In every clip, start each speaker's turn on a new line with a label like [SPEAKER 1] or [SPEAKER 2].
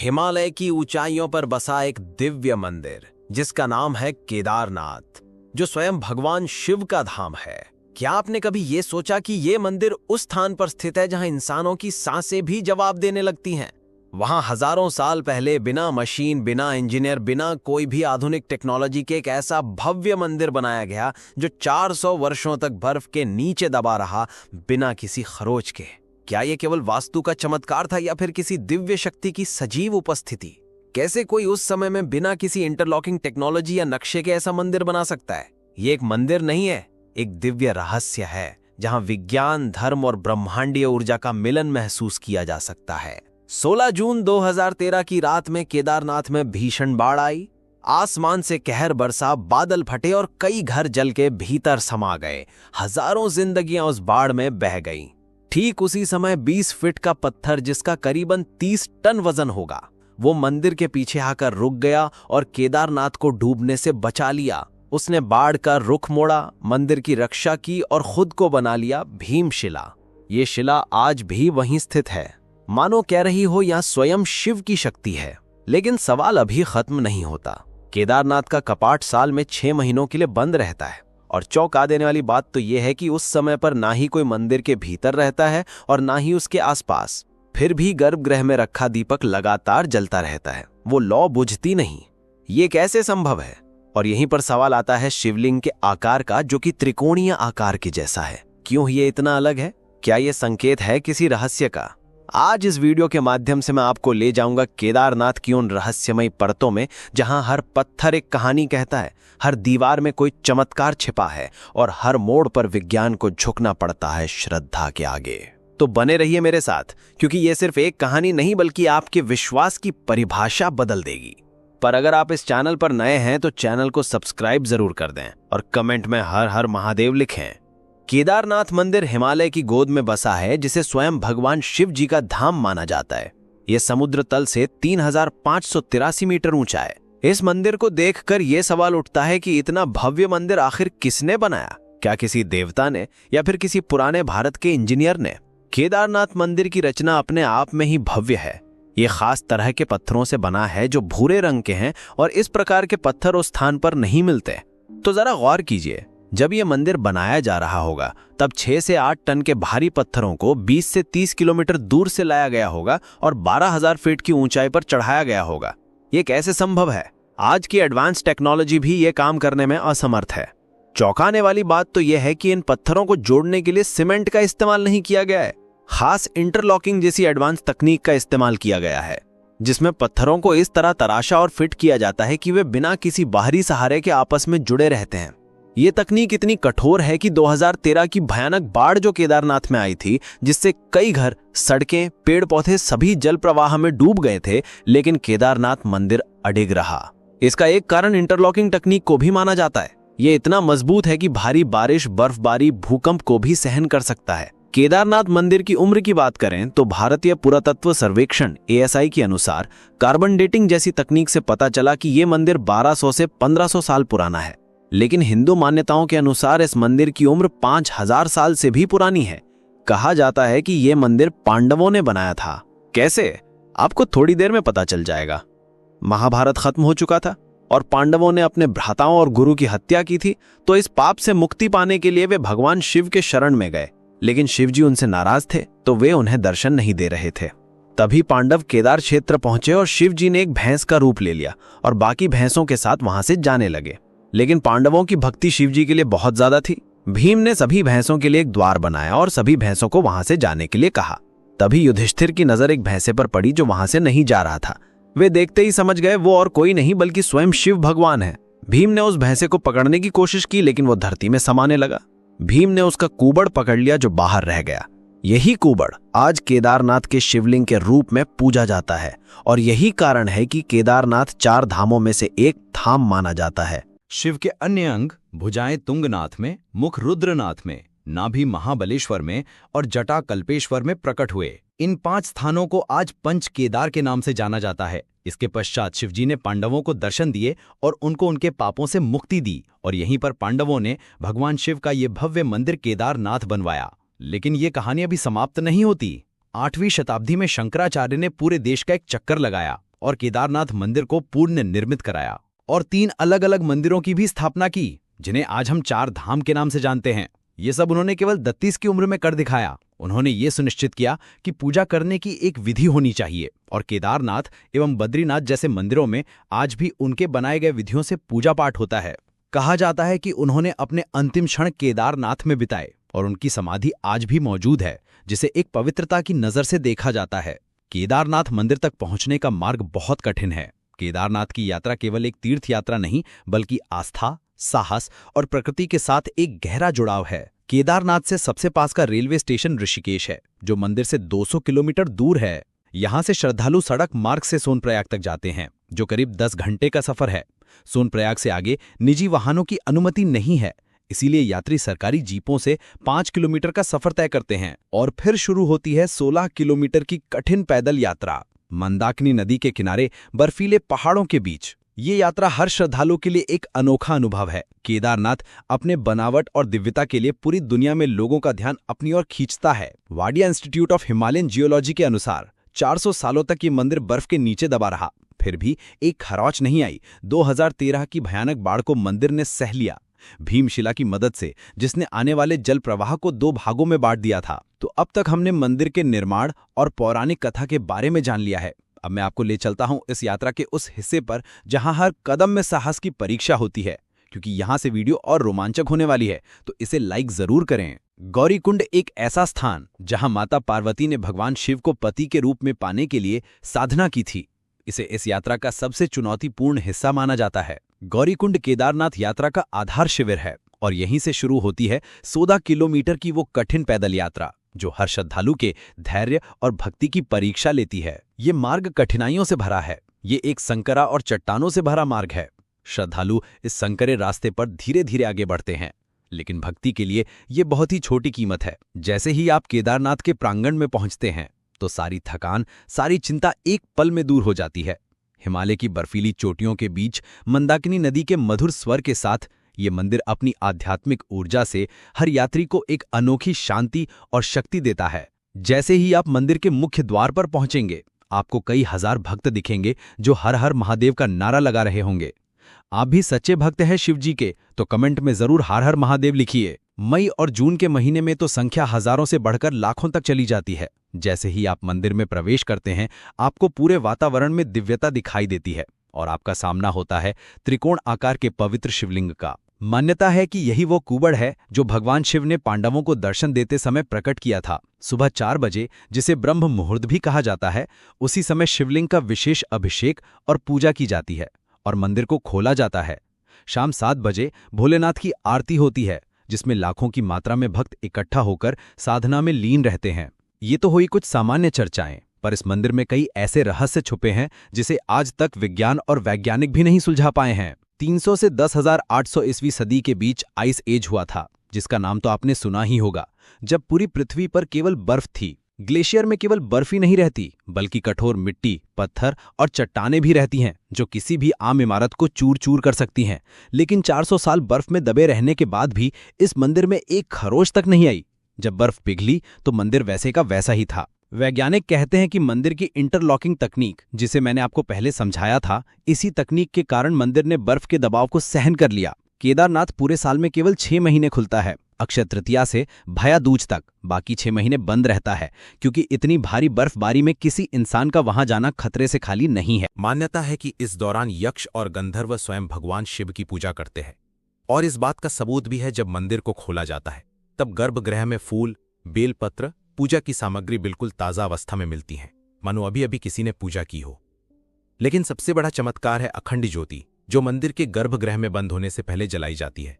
[SPEAKER 1] हिमालय की ऊंचाइयों पर बसा एक दिव्य मंदिर जिसका नाम है केदारनाथ, जो स्वयं भगवान शिव का धाम है। क्या आपने कभी ये सोचा कि ये मंदिर उस स्थान पर स्थित है जहां इंसानों की सांसें भी जवाब देने लगती हैं? वहां हजारों साल पहले बिना मशीन, बिना इंजीनियर, बिना कोई भी आधुनिक टेक्नोलॉजी के एक ऐसा भव्य मंदिर बनाया गया जो 400 वर्षों तक बर्फ के नीचे दबा रहा, बिना किसी खरोच के। क्या यह केवल वास्तु का चमत्कार था या फिर किसी दिव्य शक्ति की सजीव उपस्थिति? कैसे कोई उस समय में बिना किसी इंटरलॉकिंग टेक्नोलॉजी या नक्शे के ऐसा मंदिर बना सकता है? ये एक मंदिर नहीं है, एक दिव्य रहस्य है जहां विज्ञान, धर्म और ब्रह्मांडीय ऊर्जा का मिलन महसूस किया जा सकता है। 16 जून 2013 की रात में केदारनाथ में भीषण बाढ़ आई। आसमान से कहर बरसा, बादल फटे और कई घर जल के भीतर समा गए। हजारों जिंदगियां उस बाढ़ में बह गईं। ठीक उसी समय 20 फीट का पत्थर, जिसका करीबन 30 टन वजन होगा, वो मंदिर के पीछे आकर रुक गया और केदारनाथ को डूबने से बचा लिया। उसने बाढ़ का रुख मोड़ा, मंदिर की रक्षा की और खुद को बना लिया भीमशिला। ये शिला आज भी वहीं स्थित है, मानो कह रही हो यह स्वयं शिव की शक्ति है। लेकिन सवाल अभी खत्म नहीं होता। केदारनाथ का कपाट साल में 6 महीनों के लिए बंद रहता है और चौंका देने वाली बात तो यह है कि उस समय पर ना ही कोई मंदिर के भीतर रहता है और ना ही उसके आसपास। फिर भी गर्भगृह में रखा दीपक लगातार जलता रहता है, वो लौ बुझती नहीं। ये कैसे संभव है? और यहीं पर सवाल आता है शिवलिंग के आकार का, जो कि त्रिकोणीय आकार के जैसा है। क्यों ये इतना अलग है? क्या ये संकेत है किसी रहस्य का? आज इस वीडियो के माध्यम से मैं आपको ले जाऊंगा केदारनाथ की उन रहस्यमयी परतों में, जहां हर पत्थर एक कहानी कहता है, हर दीवार में कोई चमत्कार छिपा है और हर मोड़ पर विज्ञान को झुकना पड़ता है श्रद्धा के आगे। तो बने रहिए मेरे साथ, क्योंकि ये सिर्फ एक कहानी नहीं बल्कि आपके विश्वास की परिभाषा बदल देगी। पर अगर आप इस चैनल पर नए हैं तो चैनल को सब्सक्राइब जरूर कर दें और कमेंट में हर हर महादेव लिखें। केदारनाथ मंदिर हिमालय की गोद में बसा है, जिसे स्वयं भगवान शिव जी का धाम माना जाता है। यह समुद्र तल से 3583 मीटर ऊंचा है। इस मंदिर को देखकर यह सवाल उठता है कि इतना भव्य मंदिर आखिर किसने बनाया? क्या किसी देवता ने या फिर किसी पुराने भारत के इंजीनियर ने? केदारनाथ मंदिर की रचना अपने आप में ही भव्य है। ये खास तरह के पत्थरों से बना है जो भूरे रंग के हैं और इस प्रकार के पत्थर उस स्थान पर नहीं मिलते। तो जरा गौर कीजिए, जब यह मंदिर बनाया जा रहा होगा तब 6 से 8 टन के भारी पत्थरों को 20 से 30 किलोमीटर दूर से लाया गया होगा और 12,000 फीट की ऊंचाई पर चढ़ाया गया होगा। ये कैसे संभव है? आज की एडवांस टेक्नोलॉजी भी ये काम करने में असमर्थ है। चौंकाने वाली बात तो यह है कि इन पत्थरों को जोड़ने के लिए सीमेंट का इस्तेमाल नहीं किया गया है। खास इंटरलॉकिंग जैसी एडवांस तकनीक का इस्तेमाल किया गया है, जिसमें पत्थरों को इस तरह तराशा और फिट किया जाता है कि वे बिना किसी बाहरी सहारे के आपस में जुड़े रहते हैं। ये तकनीक इतनी कठोर है कि 2013 की भयानक बाढ़ जो केदारनाथ में आई थी, जिससे कई घर, सड़कें, पेड़ पौधे सभी जल प्रवाह में डूब गए थे, लेकिन केदारनाथ मंदिर अडिग रहा। इसका एक कारण इंटरलॉकिंग तकनीक को भी माना जाता है। ये इतना मजबूत है कि भारी बारिश, बर्फबारी, भूकंप को भी सहन कर सकता है। केदारनाथ मंदिर की उम्र की बात करें तो भारतीय पुरातत्व सर्वेक्षण ASI के अनुसार कार्बन डेटिंग जैसी तकनीक से पता चला कि यह मंदिर 1200 से 1500 साल पुराना है। लेकिन हिंदू मान्यताओं के अनुसार इस मंदिर की उम्र 5000 साल से भी पुरानी है। कहा जाता है कि यह मंदिर पांडवों ने बनाया था। कैसे? आपको थोड़ी देर में पता चल जाएगा। महाभारत खत्म हो चुका था और पांडवों ने अपने भ्राताओं और गुरु की हत्या की थी, तो इस पाप से मुक्ति पाने के लिए वे भगवान शिव के शरण में गए। लेकिन शिव जी उनसे नाराज थे, तो वे उन्हें दर्शन नहीं दे रहे थे। तभी पांडव केदार क्षेत्र पहुंचे और शिव जी ने एक भैंस का रूप ले लिया और बाकी भैंसों के साथ वहां से जाने लगे। लेकिन पांडवों की भक्ति शिव जी के लिए बहुत ज्यादा थी। भीम ने सभी भैंसों के लिए एक द्वार बनाया और सभी भैंसों को वहां से जाने के लिए कहा। तभी युधिष्ठिर की नजर एक भैंसे पर पड़ी जो वहां से नहीं जा रहा था। वे देखते ही समझ गए वो और कोई नहीं बल्कि स्वयं शिव भगवान है। भीम ने उस भैंसे को पकड़ने की कोशिश की, लेकिन वो धरती में समाने लगा। भीम ने उसका कुबड़ पकड़ लिया जो बाहर रह गया। यही कुबड़ आज केदारनाथ के शिवलिंग के रूप में पूजा जाता है और यही कारण है कि केदारनाथ 4 धामों में से एक धाम माना जाता है।
[SPEAKER 2] शिव के अन्य अंग भुजाएं तुंगनाथ में, मुख रुद्रनाथ में, नाभि महाबलेश्वर में और जटा कल्पेश्वर में प्रकट हुए। इन 5 स्थानों को आज पंच केदार के नाम से जाना जाता है। इसके पश्चात शिवजी ने पांडवों को दर्शन दिए और उनको उनके पापों से मुक्ति दी और यहीं पर पांडवों ने भगवान शिव का ये भव्य मंदिर केदारनाथ बनवाया। लेकिन ये कहानी अभी समाप्त नहीं होती। 8वीं शताब्दी में शंकराचार्य ने पूरे देश का एक चक्कर लगाया और केदारनाथ मंदिर को पूर्ण निर्मित कराया और 3 अलग-अलग मंदिरों की भी स्थापना की, जिन्हें आज हम 4 धाम के नाम से जानते हैं। ये सब उन्होंने केवल 32 की उम्र में कर दिखाया। उन्होंने ये सुनिश्चित किया कि पूजा करने की एक विधि होनी चाहिए और केदारनाथ एवं बद्रीनाथ जैसे मंदिरों में आज भी उनके बनाए गए विधियों से पूजा पाठ होता है। कहा जाता है कि उन्होंने अपने अंतिम क्षण केदारनाथ में बिताए और उनकी समाधि आज भी मौजूद है, जिसे एक पवित्रता की नजर से देखा जाता है। केदारनाथ मंदिर तक पहुंचने का मार्ग बहुत कठिन है। केदारनाथ की यात्रा केवल एक तीर्थ यात्रा नहीं, बल्कि आस्था, साहस और प्रकृति के साथ एक गहरा जुड़ाव है। केदारनाथ से सबसे पास का रेलवे स्टेशन ऋषिकेश है, जो मंदिर से 200 किलोमीटर दूर है। यहाँ से श्रद्धालु सड़क मार्ग से सोनप्रयाग तक जाते हैं, जो करीब 10 घंटे का सफर है। सोनप्रयाग से आगे निजी वाहनों की अनुमति नहीं है, इसीलिए यात्री सरकारी जीपों से 5 किलोमीटर का सफर तय करते हैं और फिर शुरू होती है 16 किलोमीटर की कठिन पैदल यात्रा, मंदाकिनी नदी के किनारे बर्फीले पहाड़ों के बीच। ये यात्रा हर श्रद्धालु के लिए एक अनोखा अनुभव है। केदारनाथ अपने बनावट और दिव्यता के लिए पूरी दुनिया में लोगों का ध्यान अपनी ओर खींचता है। Wadia institute of Himalayan geology के अनुसार 400 सालों तक ये मंदिर बर्फ के नीचे दबा रहा, फिर भी एक खरोंच नहीं आई। 2013 की भयानक बाढ़ को मंदिर ने सह लिया, भीमशिला की मदद से, जिसने आने वाले जल प्रवाह को 2 भागों में बांट दिया था। तो अब तक हमने मंदिर के निर्माण और पौराणिक कथा के बारे में जान लिया है। अब मैं आपको ले चलता हूं इस यात्रा के उस हिस्से पर जहां हर कदम में साहस की परीक्षा होती है, क्योंकि यहां से वीडियो और रोमांचक होने वाली है, तो इसे लाइक जरूर करें। गौरीकुंड एक ऐसा स्थान जहां माता पार्वती ने भगवान शिव को पति के रूप में पाने के लिए साधना की थी। इसे इस यात्रा का सबसे चुनौतीपूर्ण हिस्सा माना जाता है। गौरीकुंड केदारनाथ यात्रा का आधार शिविर है और यहीं से शुरू होती है 14 किलोमीटर की वो कठिन पैदल यात्रा, जो हर श्रद्धालु के धैर्य और भक्ति की परीक्षा लेती है। ये मार्ग कठिनाइयों से भरा है। ये एक संकरा और चट्टानों से भरा मार्ग है। श्रद्धालु इस संकरे रास्ते पर धीरे धीरे आगे बढ़ते हैं, लेकिन भक्ति के लिए ये बहुत ही छोटी कीमत है। जैसे ही आप केदारनाथ के प्रांगण में पहुंचते हैं, तो सारी थकान, सारी चिंता एक पल में दूर हो जाती है। हिमालय की बर्फीली चोटियों के बीच मंदाकिनी नदी के मधुर स्वर के साथ ये मंदिर अपनी आध्यात्मिक ऊर्जा से हर यात्री को एक अनोखी शांति और शक्ति देता है। जैसे ही आप मंदिर के मुख्य द्वार पर पहुंचेंगे, आपको कई हजार भक्त दिखेंगे जो हर हर महादेव का नारा लगा रहे होंगे। आप भी सच्चे भक्त हैं शिव जी के, तो कमेंट में जरूर हर हर महादेव लिखिए। मई और जून के महीने में तो संख्या हजारों से बढ़कर लाखों तक चली जाती है। जैसे ही आप मंदिर में प्रवेश करते हैं, आपको पूरे वातावरण में दिव्यता दिखाई देती है और आपका सामना होता है त्रिकोण आकार के पवित्र शिवलिंग का। मान्यता है कि यही वो कुबड़ है जो भगवान शिव ने पांडवों को दर्शन देते समय प्रकट किया था। सुबह 4 बजे, जिसे ब्रह्म मुहूर्त भी कहा जाता है, उसी समय शिवलिंग का विशेष अभिषेक और पूजा की जाती है और मंदिर को खोला जाता है। शाम 7 बजे भोलेनाथ की आरती होती है, जिसमें लाखों की मात्रा में भक्त इकट्ठा होकर साधना में लीन रहते हैं। ये तो हुई कुछ सामान्य चर्चाएं, पर इस मंदिर में कई ऐसे रहस्य छुपे हैं जिसे आज तक विज्ञान और वैज्ञानिक भी नहीं सुलझा पाए हैं। 300 से 10,800 ईस्वी सदी के बीच आइस एज हुआ था, जिसका नाम तो आपने सुना ही होगा, जब पूरी पृथ्वी पर केवल बर्फ थी। ग्लेशियर में केवल बर्फ ही नहीं रहती, बल्कि कठोर मिट्टी, पत्थर और चट्टानें भी रहती हैं, जो किसी भी आम इमारत को चूर चूर कर सकती हैं। लेकिन 400 साल बर्फ में दबे रहने के बाद भी इस मंदिर में एक खरोंच तक नहीं आई। जब बर्फ पिघली तो मंदिर वैसे का वैसा ही था। वैज्ञानिक कहते हैं कि मंदिर की इंटरलॉकिंग तकनीक, जिसे मैंने आपको पहले समझाया था, इसी तकनीक के कारण मंदिर ने बर्फ के दबाव को सहन कर लिया। केदारनाथ पूरे साल में केवल 6 महीने खुलता है, अक्षय तृतीया से भया दूज तक। बाकी 6 महीने बंद रहता है, क्योंकि इतनी भारी बर्फबारी में किसी इंसान का वहां जाना खतरे से खाली नहीं है।
[SPEAKER 1] मान्यता है कि इस दौरान यक्ष और गंधर्व स्वयं भगवान शिव की पूजा करते हैं, और इस बात का सबूत भी है जब मंदिर को खोला जाता है, तब गर्भगृह में फूल, बेलपत्र, पूजा की सामग्री बिल्कुल ताजा अवस्था में मिलती हैं, मानो अभी अभी किसी ने पूजा की हो। लेकिन सबसे बड़ा चमत्कार है अखंड ज्योति, जो मंदिर के गर्भगृह में बंद होने से पहले जलाई जाती है।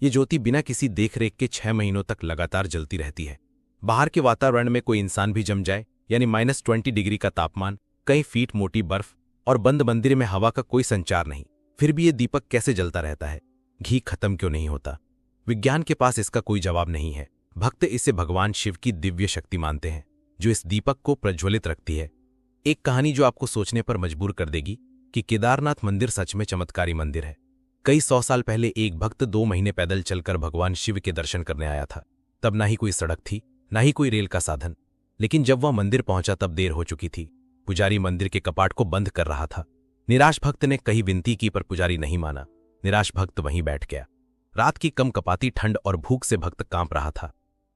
[SPEAKER 1] ये ज्योति बिना किसी देखरेख के 6 महीनों तक लगातार जलती रहती है। बाहर के वातावरण में कोई इंसान भी जम जाए, यानी -20 डिग्री का तापमान, कई फीट मोटी बर्फ और बंद मंदिर में हवा का कोई संचार नहीं, फिर भी ये दीपक कैसे जलता रहता है? घी खत्म क्यों नहीं होता? विज्ञान के पास इसका कोई जवाब नहीं है। भक्त इसे भगवान शिव की दिव्य शक्ति मानते हैं, जो इस दीपक को प्रज्वलित रखती है। एक कहानी जो आपको सोचने पर मजबूर कर देगी कि केदारनाथ मंदिर सच में चमत्कारी मंदिर है। कई 100 साल पहले एक भक्त 2 महीने पैदल चलकर भगवान शिव के दर्शन करने आया था। तब ना ही कोई सड़क थी, ना ही कोई रेल का साधन। लेकिन जब वह मंदिर पहुंचा तब देर हो चुकी थी।
[SPEAKER 3] पुजारी मंदिर के कपाट को बंद कर रहा था। निराश भक्त ने कई विनती की पर पुजारी नहीं माना। निराश भक्त वहीं बैठ गया। रात की कम कपाती ठंड और भूख से भक्त कांप रहा था।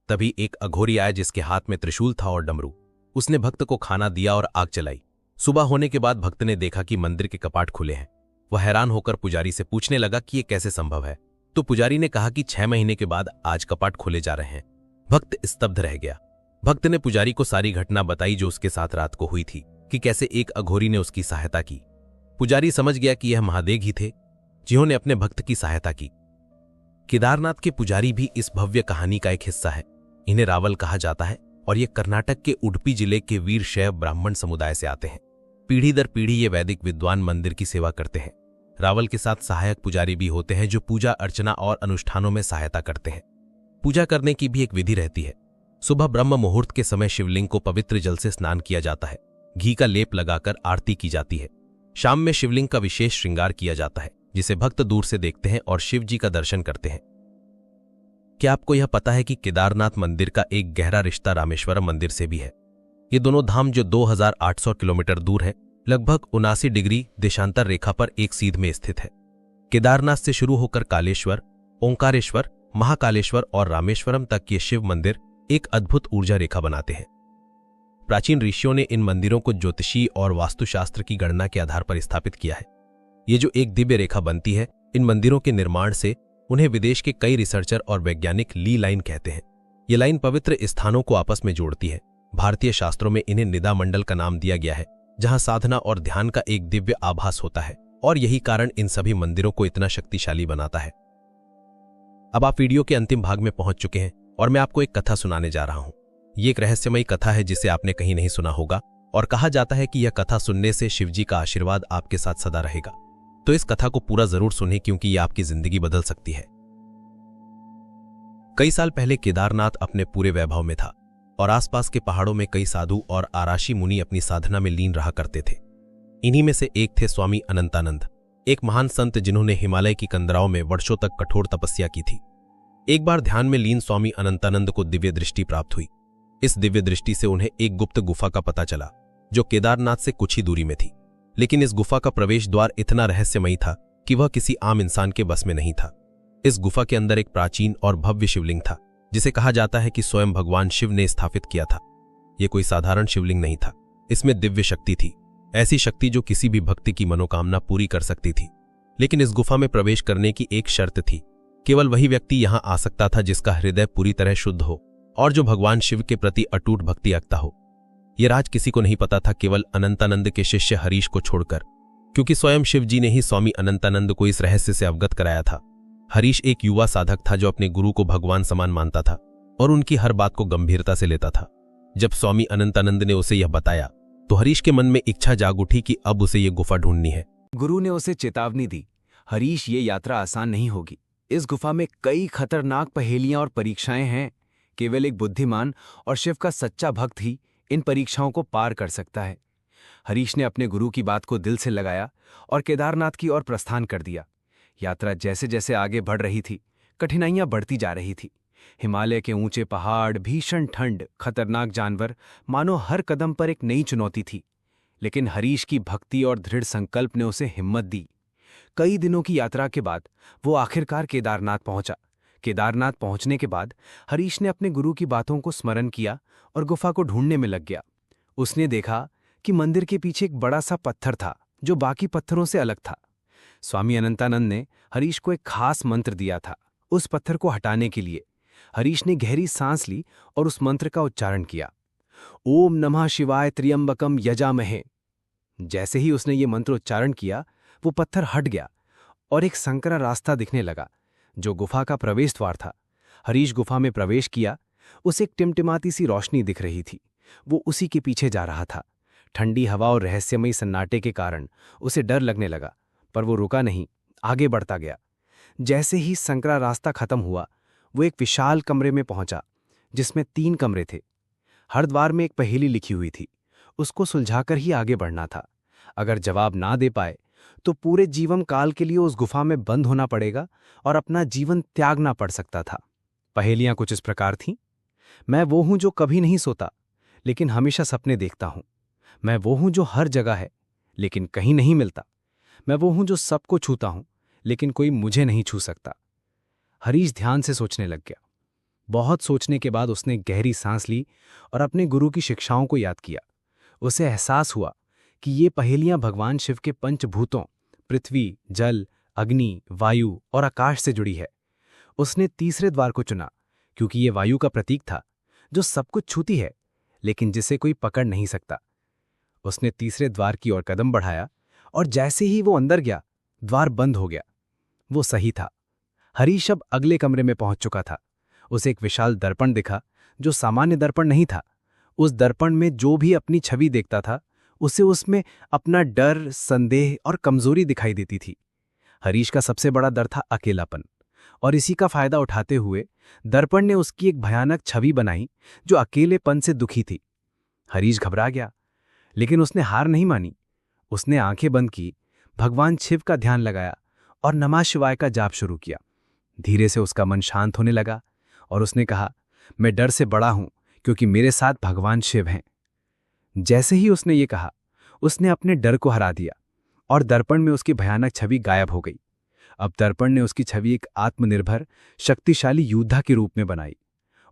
[SPEAKER 3] तभी एक अघोरी आया जिसके हाथ में त्रिशूल था और डमरू। उसने भक्त को खाना दिया और आग चलाई। सुबह होने के बाद भक्त ने देखा कि मंदिर के कपाट खुले हैं। वह हैरान होकर पुजारी से पूछने लगा कि यह कैसे संभव है। तो पुजारी ने कहा कि 6 महीने के बाद आज कपाट खोले जा रहे हैं। भक्त स्तब्ध रह गया। भक्त ने पुजारी को सारी घटना बताई जो उसके साथ रात को हुई थी, कि कैसे एक अघोरी ने उसकी सहायता की। पुजारी समझ गया कि यह महादेव ही थे जिन्होंने अपने भक्त की सहायता की। केदारनाथ के पुजारी भी इस भव्य कहानी का एक हिस्सा है। इन्हें रावल कहा जाता है और ये कर्नाटक के उडुपी जिले के वीर शैव ब्राह्मण समुदाय से आते हैं। पीढ़ी दर पीढ़ी ये वैदिक विद्वान मंदिर की सेवा करते हैं। रावल के साथ सहायक पुजारी भी होते हैं जो पूजा अर्चना और अनुष्ठानों में सहायता करते हैं। पूजा करने की भी एक विधि रहती है। सुबह ब्रह्म मुहूर्त के समय शिवलिंग को पवित्र जल से स्नान किया जाता है। घी का लेप लगाकर आरती की जाती है। शाम में शिवलिंग का विशेष श्रृंगार किया जाता है जिसे भक्त दूर से देखते हैं और शिव जी का दर्शन करते हैं। क्या आपको यह पता है कि केदारनाथ मंदिर का एक गहरा रिश्ता रामेश्वरम मंदिर से भी है। ये दोनों धाम जो 2800 किलोमीटर दूर है, लगभग 79 डिग्री देशांतर रेखा पर एक सीध में स्थित है। केदारनाथ से शुरू होकर कालेश्वर, ओंकारेश्वर, महाकालेश्वर और रामेश्वरम तक ये शिव मंदिर एक अद्भुत ऊर्जा रेखा बनाते हैं। प्राचीन ऋषियों ने इन मंदिरों को ज्योतिषी और वास्तुशास्त्र की गणना के आधार पर स्थापित किया है। ये जो एक दिव्य रेखा बनती है, इन मंदिरों के निर्माण से उन्हें विदेश के कई रिसर्चर और वैज्ञानिक ली लाइन कहते हैं। ये लाइन पवित्र स्थानों को आपस में जोड़ती है। भारतीय शास्त्रों में इन्हें निदा मंडल का नाम दिया गया है, जहां साधना और ध्यान का एक दिव्य आभास होता है, और यही कारण इन सभी मंदिरों को इतना शक्तिशाली बनाता है। अब आप वीडियो के अंतिम भाग में पहुंच चुके हैं और मैं आपको एक कथा सुनाने जा रहा हूं। ये एक रहस्यमयी कथा है जिसे आपने कहीं नहीं सुना होगा, और कहा जाता है कि यह कथा सुनने से शिवजी का आशीर्वाद आपके साथ सदा रहेगा। तो इस कथा को पूरा जरूर सुनिए क्योंकि यह आपकी जिंदगी बदल सकती है। कई साल पहले केदारनाथ अपने पूरे वैभव में था और आसपास के पहाड़ों में कई साधु और आराशी मुनि अपनी साधना में लीन रहा करते थे। इन्हीं में से एक थे स्वामी अनंतानंद, एक महान संत जिन्होंने हिमालय की कंदराओं में वर्षों तक कठोर तपस्या की थी। एक बार ध्यान में लीन स्वामी अनंतानंद को दिव्य दृष्टि प्राप्त हुई। इस दिव्य दृष्टि से उन्हें एक गुप्त गुफा का पता चला जो केदारनाथ से कुछ ही दूरी में थी। लेकिन इस गुफा का प्रवेश द्वार इतना रहस्यमयी था कि वह किसी आम इंसान के बस में नहीं था। इस गुफा के अंदर एक प्राचीन और भव्य शिवलिंग था जिसे कहा जाता है कि स्वयं भगवान शिव ने स्थापित किया था। यह कोई साधारण शिवलिंग नहीं था, इसमें दिव्य शक्ति थी, ऐसी शक्ति जो किसी भी भक्ति की मनोकामना पूरी कर सकती थी। लेकिन इस गुफा में प्रवेश करने की एक शर्त थी, केवल वही व्यक्ति यहां आ सकता था जिसका हृदय पूरी तरह शुद्ध हो और जो भगवान शिव के प्रति अटूट भक्ति रखता हो। यह राज किसी को नहीं पता था, केवल अनंतानंद के शिष्य हरीश को छोड़कर, क्योंकि स्वयं शिव जी ने ही स्वामी अनंतानंद को इस रहस्य से अवगत कराया था। हरीश एक युवा साधक था जो अपने गुरु को भगवान समान मानता था और उनकी हर बात को गंभीरता से लेता था। जब स्वामी अनंतानंद ने उसे यह बताया तो हरीश के मन में इच्छा जाग उठी कि अब उसे यह गुफा ढूंढनी है।
[SPEAKER 4] गुरु ने उसे चेतावनी दी, हरीश, ये यात्रा आसान नहीं होगी। इस गुफा में कई खतरनाक पहेलियां और परीक्षाएं हैं। केवल एक बुद्धिमान और शिव का सच्चा भक्त ही इन परीक्षाओं को पार कर सकता है। हरीश ने अपने गुरु की बात को दिल से लगाया और केदारनाथ की ओर प्रस्थान कर दिया। यात्रा जैसे जैसे आगे बढ़ रही थी, कठिनाइयां बढ़ती जा रही थी। हिमालय के ऊंचे पहाड़, भीषण ठंड, खतरनाक जानवर, मानो हर कदम पर एक नई चुनौती थी। लेकिन हरीश की भक्ति और दृढ़ संकल्प ने उसे हिम्मत दी। कई दिनों की यात्रा के बाद वो आखिरकार केदारनाथ पहुंचा। केदारनाथ पहुंचने के बाद हरीश ने अपने गुरु की बातों को स्मरण किया और गुफा को ढूंढने में लग गया। उसने देखा कि मंदिर के पीछे एक बड़ा सा पत्थर था जो बाकी पत्थरों से अलग था। स्वामी अनंतानंद ने हरीश को एक खास मंत्र दिया था। उस पत्थर को हटाने के लिए हरीश ने गहरी सांस ली और उस मंत्र का उच्चारण किया, ओम नमः शिवाय त्र्यंबकम यजामहे। जैसे ही उसने ये मंत्र उच्चारण किया, वो पत्थर हट गया और एक संकरा रास्ता दिखने लगा जो गुफा का प्रवेश द्वार था। हरीश गुफा में प्रवेश किया। उसे एक टिमटिमाती सी रोशनी दिख रही थी। वो उसी के पीछे जा रहा था। ठंडी हवा और रहस्यमयी सन्नाटे के कारण उसे डर लगने लगा, पर वो रुका नहीं, आगे बढ़ता गया। जैसे ही संकरा रास्ता खत्म हुआ, वो एक विशाल कमरे में पहुंचा जिसमें 3 कमरे थे। हर द्वार में एक पहेली लिखी हुई थी। उसको सुलझाकर ही आगे बढ़ना था। अगर जवाब ना दे पाए तो पूरे जीवन काल के लिए उस गुफा में बंद होना पड़ेगा और अपना जीवन त्यागना पड़ सकता था। पहेलियां कुछ इस प्रकार थीं। मैं वो हूं जो कभी नहीं सोता, लेकिन हमेशा सपने देखता हूं। मैं वो हूं जो हर जगह है लेकिन कहीं नहीं मिलता। मैं वो हूं जो सबको छूता हूं लेकिन कोई मुझे नहीं छू सकता। हरीश ध्यान से सोचने लग गया। बहुत सोचने के बाद उसने गहरी सांस ली और अपने गुरु की शिक्षाओं को याद किया। उसे एहसास हुआ कि ये पहेलियां भगवान शिव के पंचभूतों पृथ्वी, जल, अग्नि, वायु और आकाश से जुड़ी है। उसने तीसरे द्वार को चुना क्योंकि ये वायु का प्रतीक था, जो सब कुछ छूती है लेकिन जिसे कोई पकड़ नहीं सकता। उसने तीसरे द्वार की ओर कदम बढ़ाया और जैसे ही वो अंदर गया, द्वार बंद हो गया। वो सही था। हरीश अब अगले कमरे में पहुंच चुका था। उसे एक विशाल दर्पण दिखा, जो सामान्य दर्पण नहीं था। उस दर्पण में जो भी अपनी छवि देखता था, उसे उसमें अपना डर, संदेह और कमजोरी दिखाई देती थी। हरीश का सबसे बड़ा डर था अकेलापन, और इसी का फायदा उठाते हुए दर्पण ने उसकी एक भयानक छवि बनाई जो अकेलेपन से दुखी थी। हरीश घबरा गया, लेकिन उसने हार नहीं मानी। उसने आंखें बंद की, भगवान शिव का ध्यान लगाया और नमः शिवाय का जाप शुरू किया। धीरे से उसका मन शांत होने लगा और उसने कहा, मैं डर से बड़ा हूं क्योंकि मेरे साथ भगवान शिव हैं। जैसे ही उसने ये कहा, उसने अपने डर को हरा दिया और दर्पण में उसकी भयानक छवि गायब हो गई। अब दर्पण ने उसकी छवि एक आत्मनिर्भर, शक्तिशाली योद्धा के रूप में बनाई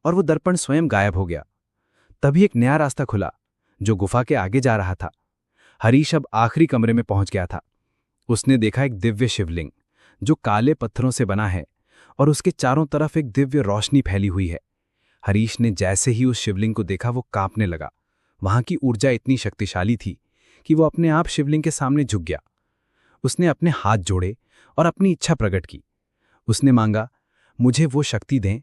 [SPEAKER 4] और वो दर्पण स्वयं गायब हो गया। तभी एक नया रास्ता खुला जो गुफा के आगे जा रहा था। हरीश अब आखिरी कमरे में पहुंच गया था। उसने देखा एक दिव्य शिवलिंग जो काले पत्थरों से बना है और उसके चारों तरफ एक दिव्य रोशनी फैली हुई है। हरीश ने जैसे ही उस शिवलिंग को देखा, वो कांपने लगा। वहां की ऊर्जा इतनी शक्तिशाली थी कि वो अपने आप शिवलिंग के सामने झुक गया। उसने अपने हाथ जोड़े और अपनी इच्छा प्रकट की। उसने मांगा, मुझे वो शक्ति दें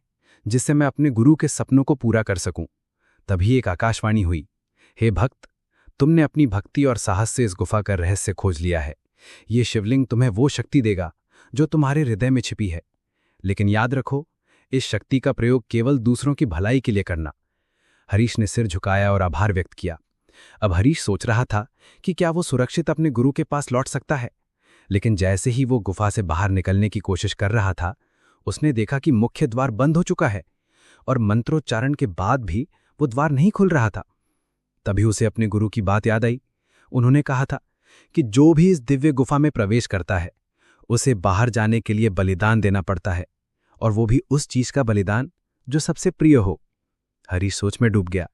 [SPEAKER 4] जिससे मैं अपने गुरु के सपनों को पूरा कर सकूं। तभी एक आकाशवाणी हुई, हे भक्त, तुमने अपनी भक्ति और साहस से इस गुफा का रहस्य खोज लिया है। ये शिवलिंग तुम्हें वो शक्ति देगा जो तुम्हारे हृदय में छिपी है। लेकिन याद रखो, इस शक्ति का प्रयोग केवल दूसरों की भलाई के लिए करना। हरीश ने सिर झुकाया और आभार व्यक्त किया। अब हरीश सोच रहा था कि क्या वो सुरक्षित अपने गुरु के पास लौट सकता है। लेकिन जैसे ही वो गुफा से बाहर निकलने की कोशिश कर रहा था, उसने देखा कि मुख्य द्वार बंद हो चुका है और मंत्रोच्चारण के बाद भी वो द्वार नहीं खुल रहा था। तभी उसे अपने गुरु की बात याद आई। उन्होंने कहा था कि जो भी इस दिव्य गुफा में प्रवेश करता है, उसे बाहर जाने के लिए बलिदान देना पड़ता है, और वो भी उस चीज का बलिदान जो सबसे प्रिय हो। हरीश सोच में डूब गया।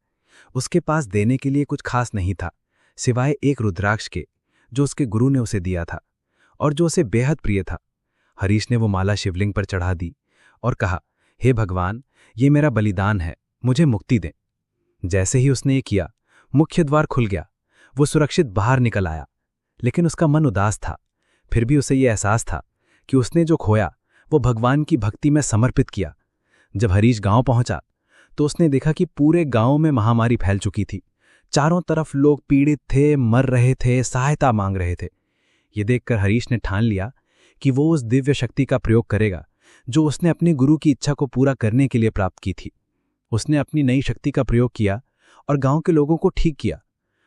[SPEAKER 4] उसके पास देने के लिए कुछ खास नहीं था, सिवाय एक रुद्राक्ष के जो उसके गुरु ने उसे दिया था और जो उसे बेहद प्रिय था। हरीश ने वो माला शिवलिंग पर चढ़ा दी और कहा, हे भगवान, ये मेरा बलिदान है, मुझे मुक्ति दें। जैसे ही उसने ये किया, मुख्य द्वार खुल गया। वो सुरक्षित बाहर निकल आया, लेकिन उसका मन उदास था। फिर भी उसे ये एहसास था कि उसने जो खोया वो भगवान की भक्ति में समर्पित किया। जब हरीश गांव पहुंचा तो उसने देखा कि पूरे गांव में महामारी फैल चुकी थी। चारों तरफ लोग पीड़ित थे, मर रहे थे, सहायता मांग रहे थे। ये देखकर हरीश ने ठान लिया कि वो उस दिव्य शक्ति का प्रयोग करेगा जो उसने अपने गुरु की इच्छा को पूरा करने के लिए प्राप्त की थी। उसने अपनी नई शक्ति का प्रयोग किया और गांव के लोगों को ठीक किया।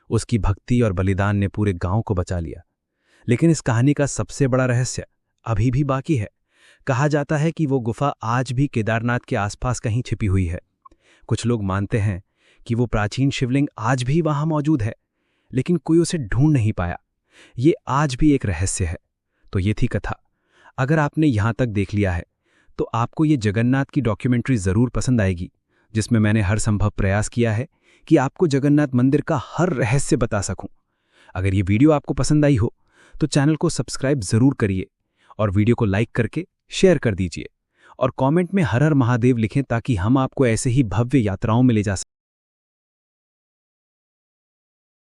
[SPEAKER 4] उसकी भक्ति और बलिदान ने पूरे गांव को बचा लिया। लेकिन इस कहानी का सबसे बड़ा रहस्य अभी भी बाकी है। कहा जाता है कि वो गुफा आज भी केदारनाथ के आसपास कहीं छिपी हुई है। कुछ लोग मानते हैं कि वो प्राचीन शिवलिंग आज भी वहां मौजूद है, लेकिन कोई उसे ढूंढ नहीं पाया। ये आज भी एक रहस्य है। तो ये थी कथा। अगर आपने यहां तक देख लिया है तो आपको ये जगन्नाथ की डॉक्यूमेंट्री जरूर पसंद आएगी, जिसमें मैंने हर संभव प्रयास किया है कि आपको जगन्नाथ मंदिर का हर रहस्य बता सकूं। अगर ये वीडियो आपको पसंद आई हो तो चैनल को सब्सक्राइब जरूर करिए और वीडियो को लाइक करके शेयर कर दीजिए और कमेंट में हर हर महादेव लिखें ताकि हम आपको ऐसे ही भव्य यात्राओं में ले जा सकें।